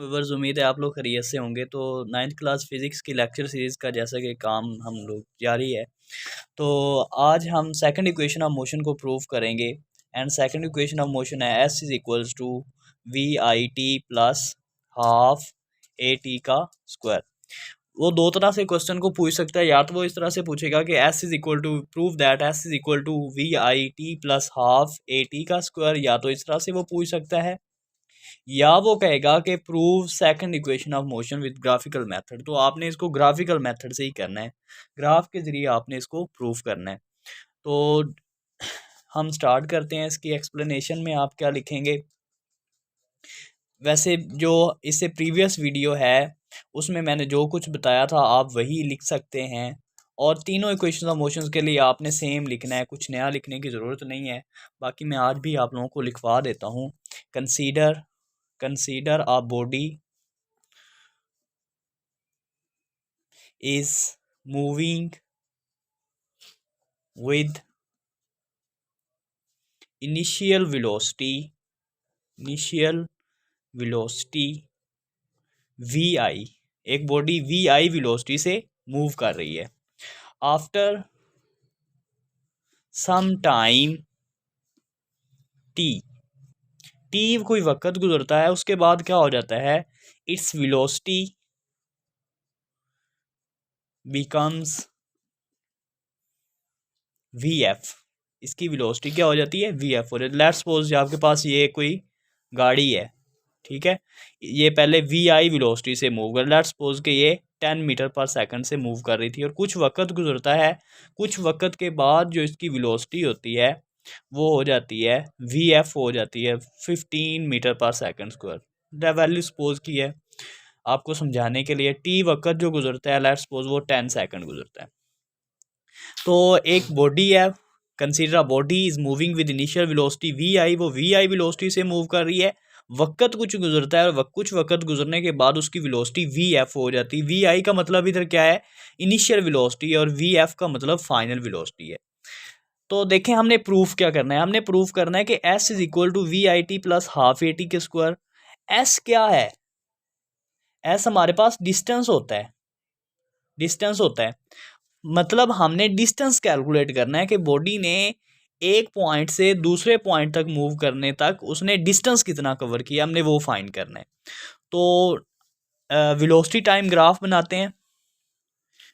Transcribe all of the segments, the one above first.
Viewers, उम्मीद है आप लोग खैरियत से होंगे। तो 9th क्लास फिज़िक्स की लेक्चर सीरीज़ का जैसा कि काम हम लोग जारी है, तो आज हम सेकंड इक्वेशन ऑफ मोशन को प्रूव करेंगे। And second equation of motion है S is equals to V I T plus half A T का स्क्वायर। वो दो तरह से क्वेश्चन को पूछ सकता है, या तो वो इस तरह से पूछेगा कि S is equal to prove that S is equal to V I T plus half A T का स्क्वायर, या तो इस तरह से वो पूछ सकता है, या वो कहेगा कि prove second equation of motion with graphical method. तो आपने इसको ग्राफिकल मेथड से ही करना है, ग्राफ के ज़रिए आपने इसको प्रूव करना है। तो हम स्टार्ट करते हैं। इसकी एक्सप्लेनेशन में आप क्या लिखेंगे? वैसे जो इससे प्रीवियस वीडियो है उसमें मैंने जो कुछ बताया था आप वही लिख सकते हैं, और तीनों इक्वेशन ऑफ मोशंस के लिए आपने सेम लिखना है, कुछ नया लिखने की ज़रूरत नहीं है। बाकी मैं आज भी आप लोगों को लिखवा देता हूँ। Consider a body is moving with initial velocity vi। एक बॉडी vi वेलोसिटी से मूव कर रही है। आफ्टर सम टाइम t कोई वक्त गुजरता है, उसके बाद क्या हो जाता है, इट्स वेलोसिटी बिकम्स vf। इसकी वेलोसिटी क्या हो जाती है, vf हो जाती है। लेट्स सपोज आपके पास ये कोई गाड़ी है, ठीक है, ये पहले vi वेलोसिटी से मूव कर, लेट्स सपोज कि ये 10 मीटर पर सेकंड से मूव कर रही थी, और कुछ वक्त गुजरता है, कुछ वक्त के बाद जो इसकी वेलोसिटी होती है वो हो जाती है vf, हो जाती है 15 मीटर पर सेकंड स्क्वायर। वैल्यू सपोज की है आपको समझाने के लिए। t वक्त जो गुजरता है, लेट्स सपोज वो 10 सेकंड गुजरता है। तो एक बॉडी है, consider a body is moving with initial velocity vi, वो vi वेलोसिटी से मूव कर रही है, वक्त कुछ गुजरता है, और कुछ वक्त गुजरने के बाद उसकी वेलोसिटी vf हो जाती है। vi का मतलब इधर क्या है, इनिशियल वेलोसिटी, और vf का मतलब फाइनल वेलोसिटी है। तो देखें हमने प्रूफ क्या करना है, हमने प्रूफ करना है कि s is equal to V I T plus half A T के स्क्वायर। s क्या है, s हमारे पास डिस्टेंस होता है, मतलब हमने डिस्टेंस कैलकुलेट करना है कि बॉडी ने एक पॉइंट से दूसरे पॉइंट तक मूव करने तक उसने डिस्टेंस कितना कवर किया, हमने वो फाइंड करना है। तो वेलोसिटी टाइम ग्राफ बनाते हैं।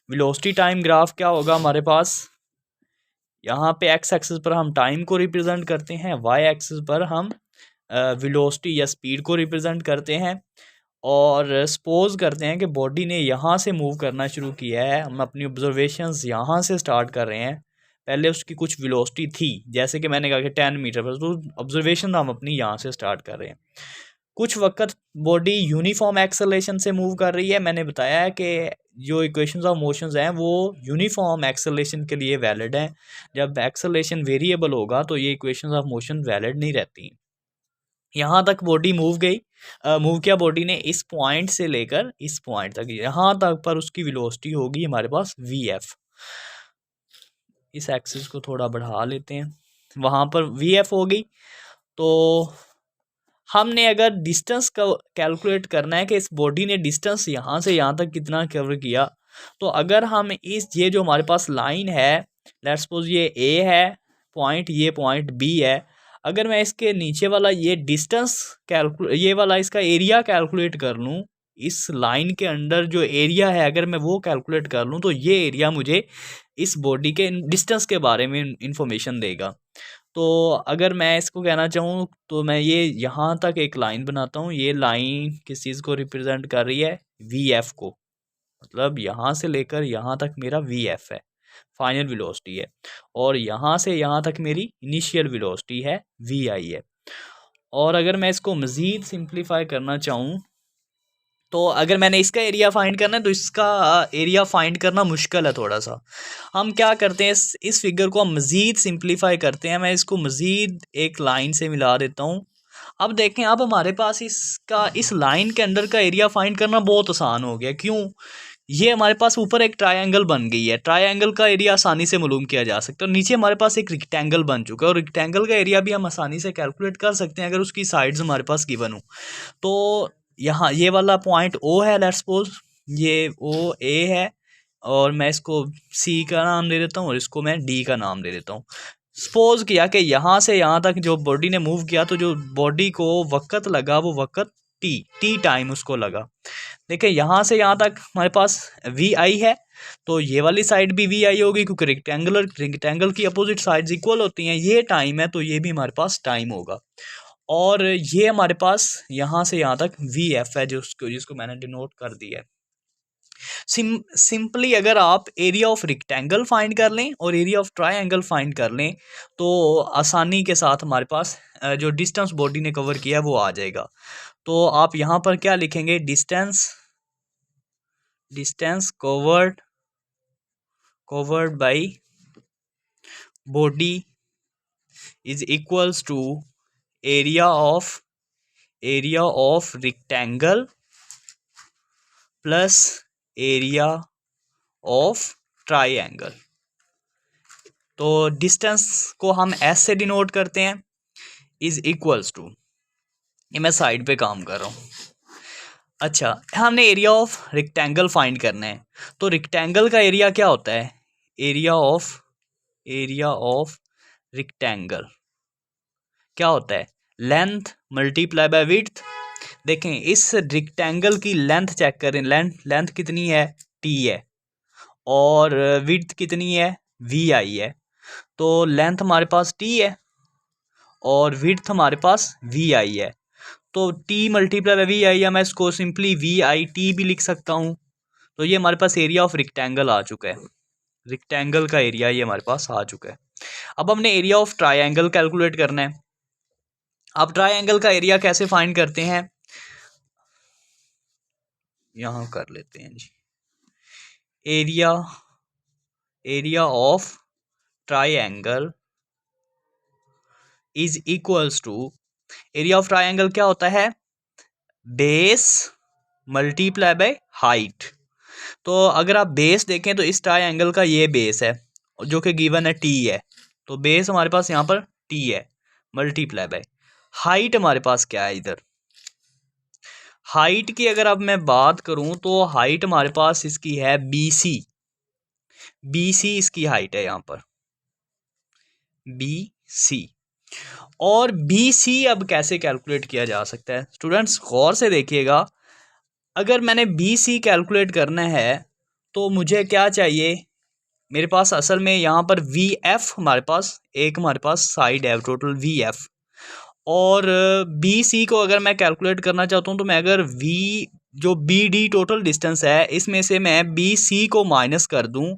वेलोसिटी टाइम ग्राफ क्या होगा हमारे पास, यहाँ पे एक्स एक्सिस पर हम टाइम को रिप्रेजेंट करते हैं, वाई एक्सिस पर हम वेलोसिटी या स्पीड को रिप्रेजेंट करते हैं। और सपोज करते हैं कि बॉडी ने यहाँ से मूव करना शुरू किया है, हम अपनी ऑब्जर्वेशंस यहाँ से स्टार्ट कर रहे हैं। पहले उसकी कुछ वेलोसिटी थी, जैसे कि मैंने कहा कि 10 मीटर पर, तो ऑब्जर्वेशन हम अपनी यहाँ से स्टार्ट कर रहे हैं। कुछ वक्त बॉडी यूनिफॉर्म एक्सेलरेशन से मूव कर रही है। मैंने बताया है कि जो इक्वेशंस ऑफ मोशंस हैं वो यूनिफॉर्म एक्सेलरेशन के लिए वैलिड हैं। जब एक्सेलरेशन वेरिएबल होगा तो ये इक्वेशंस ऑफ मोशन वैलिड नहीं रहती। यहाँ तक बॉडी मूव गई, मूव किया बॉडी ने इस पॉइंट से लेकर इस पॉइंट तक, यहाँ तक पर उसकी वेलोसिटी होगी हमारे पास vf। इस एक्सिस को थोड़ा बढ़ा लेते हैं, वहाँ पर vf हो गई। तो हमने अगर डिस्टेंस का कैलकुलेट करना है कि इस बॉडी ने डिस्टेंस यहाँ से यहाँ तक कितना कवर किया, तो अगर हम ये जो हमारे पास लाइन है, लेट्स सपोज ये ए है पॉइंट, ये पॉइंट बी है, अगर मैं इसके नीचे वाला ये डिस्टेंस ये वाला इसका एरिया कैलकुलेट कर लूँ, इस लाइन के अंडर जो एरिया है अगर मैं वो कैलकुलेट कर लूँ, तो ये एरिया मुझे इस बॉडी के डिस्टेंस के बारे में इंफॉर्मेशन देगा। तो अगर मैं इसको कहना चाहूँ तो मैं ये यहाँ तक एक लाइन बनाता हूँ, ये लाइन किस चीज़ को रिप्रेजेंट कर रही है, vf को, मतलब यहाँ से लेकर यहाँ तक मेरा vf है, फाइनल वेलोसिटी है, और यहाँ से यहाँ तक मेरी इनिशियल वेलोसिटी है, vi है। और अगर मैं इसको मज़ीद सिंप्लीफाई करना चाहूँ, तो अगर मैंने इसका एरिया फाइंड करना है तो इसका एरिया फाइंड करना मुश्किल है थोड़ा सा। हम क्या करते हैं, इस फिगर को हम मज़ीद सिंप्लीफाई करते हैं। मैं इसको मज़ीद एक लाइन से मिला देता हूँ। अब देखें, अब हमारे पास इस लाइन के अंदर का एरिया फाइंड करना बहुत आसान हो गया। क्यों, ये हमारे पास ऊपर एक ट्रायंगल बन गई है, ट्रायंगल का एरिया आसानी से मालूम किया जा सकता है, और नीचे हमारे पास एक रेक्टेंगल बन चुका है, और रेक्टेंगल का एरिया भी हम आसानी से कैलकुलेट कर सकते हैं अगर उसकी साइड्स हमारे पास गिवन हो। तो यहाँ ये वाला पॉइंट ओ है, लेट्स सपोज ये ओ ए है, और मैं इसको सी का नाम दे देता हूँ और इसको मैं डी का नाम दे देता हूँ। सपोज किया कि यहाँ से यहाँ तक जो बॉडी ने मूव किया, तो जो बॉडी को वक़्त लगा वो वक़्त टी टाइम उसको लगा। देखिए यहाँ से यहाँ तक हमारे पास वी आई है, तो ये वाली साइड भी वी आई होगी, क्योंकि रेक्टेंगल की अपोजिट साइड्स इक्वल होती हैं। ये टाइम है तो ये भी हमारे पास टाइम होगा। और ये हमारे पास यहाँ से यहाँ तक वी एफ है, जिसको मैंने डिनोट कर दिया है। सिंपली अगर आप एरिया ऑफ रेक्टेंगल फाइंड कर लें और एरिया ऑफ ट्रायंगल फाइंड कर लें, तो आसानी के साथ हमारे पास जो डिस्टेंस बॉडी ने कवर किया वो आ जाएगा। तो आप यहाँ पर क्या लिखेंगे, distance covered by body is equals to area of rectangle plus area of triangle। तो डिस्टेंस को हम एस से डिनोट करते हैं, इज इक्वल्स टू, ये मैं साइड पे काम कर रहा हूँ। अच्छा, हमने एरिया ऑफ रेक्टेंगल फाइंड करना है, तो रेक्टेंगल का एरिया क्या होता है, एरिया ऑफ रेक्टेंगल क्या होता है, लेंथ मल्टीप्लाई बाय विड्थ। देखें इस रेक्टेंगल की लेंथ चेक करें, लेंथ कितनी है, टी है, और विड्थ कितनी है, वी आई है। तो लेंथ हमारे पास टी है और विड्थ हमारे पास वी आई है, तो टी मल्टीप्लाई बाय वी आई है, मैं इसको सिंपली वी आई टी भी लिख सकता हूँ। तो ये हमारे पास एरिया ऑफ रेक्टेंगल आ चुका है, रेक्टेंगल का एरिया ये हमारे पास आ चुका है। अब हमने एरिया ऑफ ट्रायंगल कैलकुलेट करना है। अब ट्रायंगल का एरिया कैसे फाइंड करते हैं, यहाँ कर लेते हैं जी, area of triangle is equals to, area of triangle क्या होता है, बेस मल्टीप्लाई बाय हाइट। तो अगर आप बेस देखें तो इस ट्रायंगल का ये बेस है जो कि गिवन है टी है, तो बेस हमारे पास यहाँ पर टी है, मल्टीप्लाई बाय हाइट हमारे पास क्या है, इधर हाइट की अगर अब मैं बात करूं तो हाइट हमारे पास इसकी है BC इसकी हाइट है यहाँ पर BC। और BC अब कैसे कैलकुलेट किया जा सकता है, स्टूडेंट्स गौर से देखिएगा। अगर मैंने BC कैलकुलेट करना है तो मुझे क्या चाहिए, मेरे पास असल में यहाँ पर VF हमारे पास साइड है टोटल VF, और BC को अगर मैं कैलकुलेट करना चाहता हूँ तो मैं अगर जो BD टोटल डिस्टेंस है इसमें से मैं BC को माइनस कर दूँ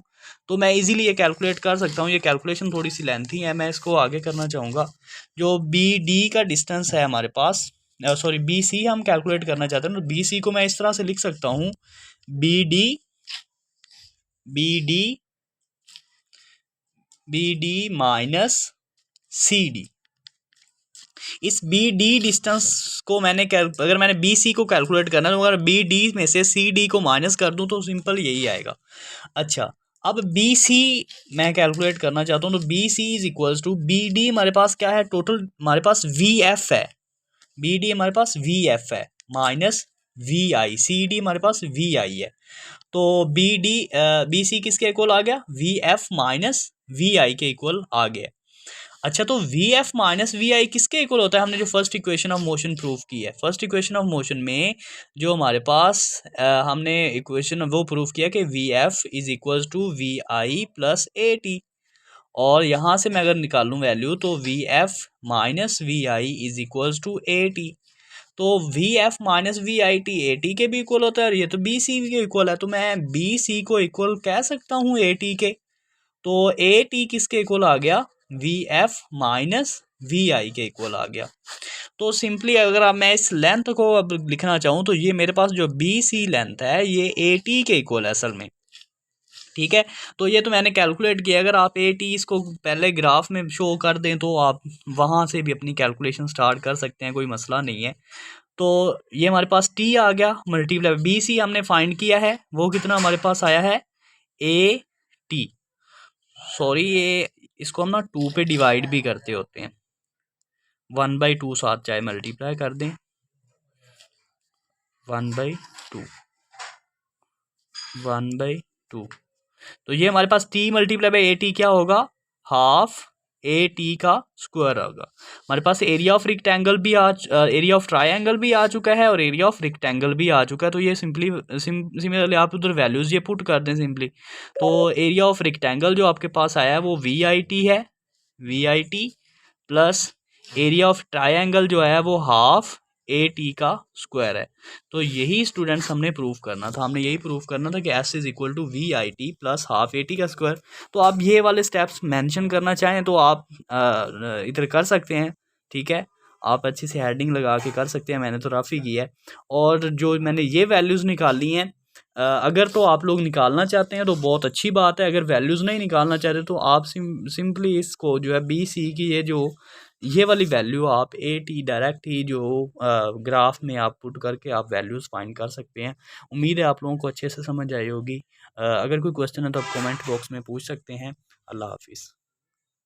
तो मैं इजीली ये कैलकुलेट कर सकता हूँ। ये कैलकुलेशन थोड़ी सी लेंथी है, मैं इसको आगे करना चाहूँगा। जो BD का डिस्टेंस है हमारे पास, सॉरी BC हम कैलकुलेट करना चाहते हैं, तो BC को मैं इस तरह से लिख सकता हूँ, BD माइनस CD। इस BD डिस्टेंस को अगर मैंने BC को कैलकुलेट करना है तो अगर BD में से CD को माइनस कर दूं तो सिंपल यही आएगा। अच्छा, अब BC मैं कैलकुलेट करना चाहता हूं तो BC is equals to, BD हमारे पास क्या है, टोटल हमारे पास VF है, BD हमारे पास VF है माइनस VI, CD हमारे पास VI है, तो BC किसके इक्वल आ गया, VF माइनस VI के इक्वल आ गया। अच्छा, तो VF माइनस VI किसके इक्वल होता है, हमने जो first equation of motion proof की है, फर्स्ट इक्वेशन ऑफ मोशन में जो हमारे पास हमने इक्वेशन वो प्रूफ किया कि VF is equal to VI plus AT, और यहाँ से मैं अगर निकालूँ वैल्यू तो VF minus VI is equal to AT, तो VF माइनस VIT AT के भी इक्वल होता है और ये तो BC के इक्वल है, तो मैं BC को इक्वल कह सकता हूँ AT के। तो AT किसके इक्वल आ गया, VF माइनस VI के इक्वल आ गया। तो सिंपली अगर अब मैं इस लेंथ को अब लिखना चाहूँ तो ये मेरे पास जो BC लेंथ है ये AT के इक्वल है असल में, ठीक है। तो ये तो मैंने कैलकुलेट किया, अगर आप AT इसको पहले ग्राफ में शो कर दें तो आप वहाँ से भी अपनी कैलकुलेशन स्टार्ट कर सकते हैं, कोई मसला नहीं है। तो ये हमारे पास T आ गया मल्टीप्लाई BC हमने फाइंड किया है, वो कितना हमारे पास आया है AT, सॉरी ये इसको हम ना 2 पे डिवाइड भी करते होते हैं, 1/2 साथ चाहे मल्टीप्लाई कर दें, 1/2 1/2। तो ये हमारे पास t मल्टीप्लाई बाई AT क्या होगा, हाफ AT का स्क्वायर होगा। हमारे पास एरिया ऑफ रेक्टेंगल भी एरिया ऑफ ट्रायंगल भी आ चुका है और एरिया ऑफ रेक्टेंगल भी आ चुका है। तो ये सिमिलरली आप उधर वैल्यूज ये पुट कर दें सिंपली। तो एरिया ऑफ रेक्टेंगल जो आपके पास आया है वो VIT है, VIT plus area of triangle जो है वो हाफ AT का स्क्वायर है। तो यही स्टूडेंट्स हमने प्रूव करना था, हमने यही प्रूव करना था कि S is equal to VIT plus half AT का स्क्वायर। तो आप ये वाले स्टेप्स मेंशन करना चाहें तो आप इधर कर सकते हैं, ठीक है। आप अच्छी से हेडिंग लगा के कर सकते हैं, मैंने तो रफ ही किया है। और जो मैंने ये वैल्यूज़ निकाली हैं, अगर तो आप लोग निकालना चाहते हैं तो बहुत अच्छी बात है। अगर वैल्यूज़ नहीं निकालना चाहते तो आप सिंपली इसको जो है BC की ये वाली वैल्यू आप AT डायरेक्ट ही जो ग्राफ में आप पुट करके आप वैल्यूज़ फाइंड कर सकते हैं। उम्मीद है आप लोगों को अच्छे से समझ आई होगी। अगर कोई क्वेश्चन है तो आप कमेंट बॉक्स में पूछ सकते हैं। अल्लाह हाफिज़।